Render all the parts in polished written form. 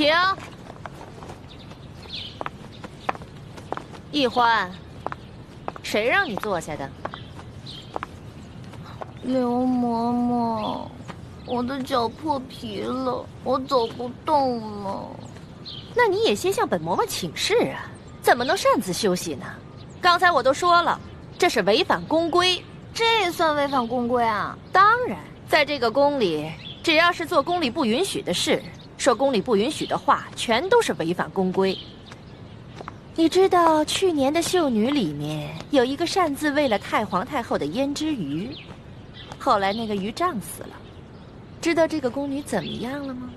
停！易欢，谁让你坐下的？刘嬷嬷，我的脚破皮了，我走不动了。那你也先向本嬷嬷请示啊，怎么能擅自休息呢？刚才我都说了，这是违反宫规。这也算违反宫规啊？当然，在这个宫里，只要是做宫里不允许的事，说宫里不允许的话，全都是违反宫规。你知道去年的秀女里面有一个擅自喂了太皇太后的胭脂鱼，后来那个鱼胀死了。知道这个宫女怎么样了吗？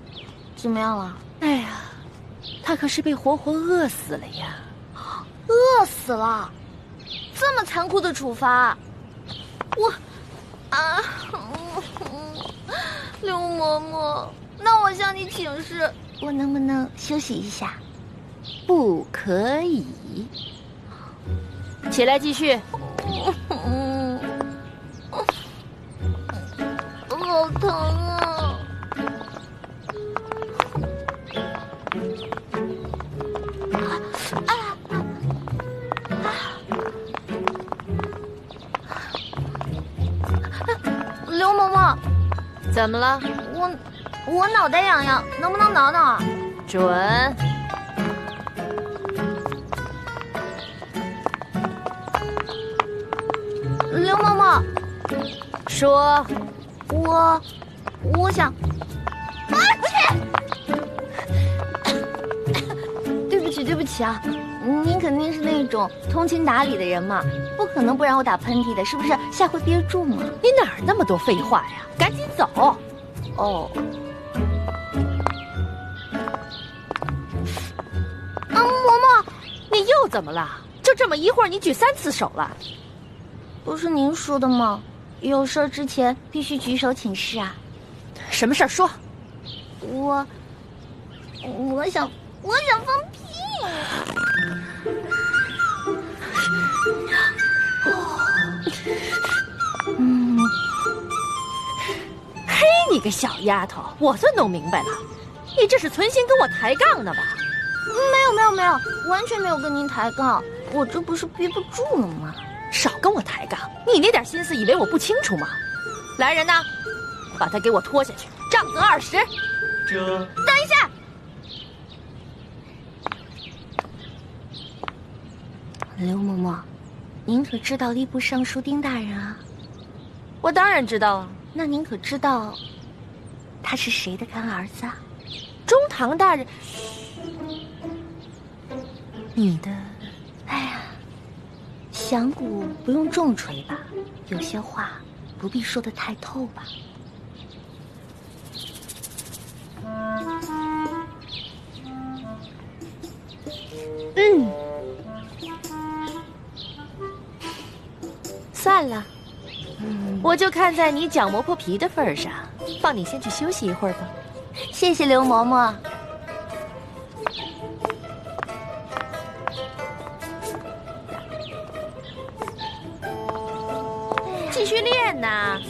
怎么样了？哎呀，她可是被活活饿死了呀！饿死了？这么残酷的处罚？刘嬷嬷，那我向你请示，我能不能休息一下？不可以。起来继续。好疼啊！刘嬷嬷，怎么了？我脑袋痒痒，能不能挠挠啊？准。刘嬷嬷，说。我想，对不起啊！您肯定是那种通情达理的人嘛，不可能不让我打喷嚏的，是不是？下回憋住嘛。你哪儿那么多废话呀？赶紧走！哦。嬷嬷，你又怎么了？就这么一会儿，你举3次手了？不是您说的吗？有事儿之前必须举手请示啊。什么事儿说？我想放屁。嘿，你个小丫头，我算弄明白了，你这是存心跟我抬杠呢吧？没有，完全没有跟您抬杠，我这不是憋不住了吗？少跟我抬杠，你那点心思以为我不清楚吗？来人呐，把他给我拖下去，杖责20。等一下。刘嬷嬷，您可知道吏部尚书丁大人啊？我当然知道啊。那您可知道他是谁的干儿子啊？中堂大人。你的，哎呀，响鼓不用重锤吧？有些话不必说得太透吧？算了，我就看在你脚磨破皮的份上，放你先去休息一会儿吧。谢谢刘嬷嬷。继续练呐。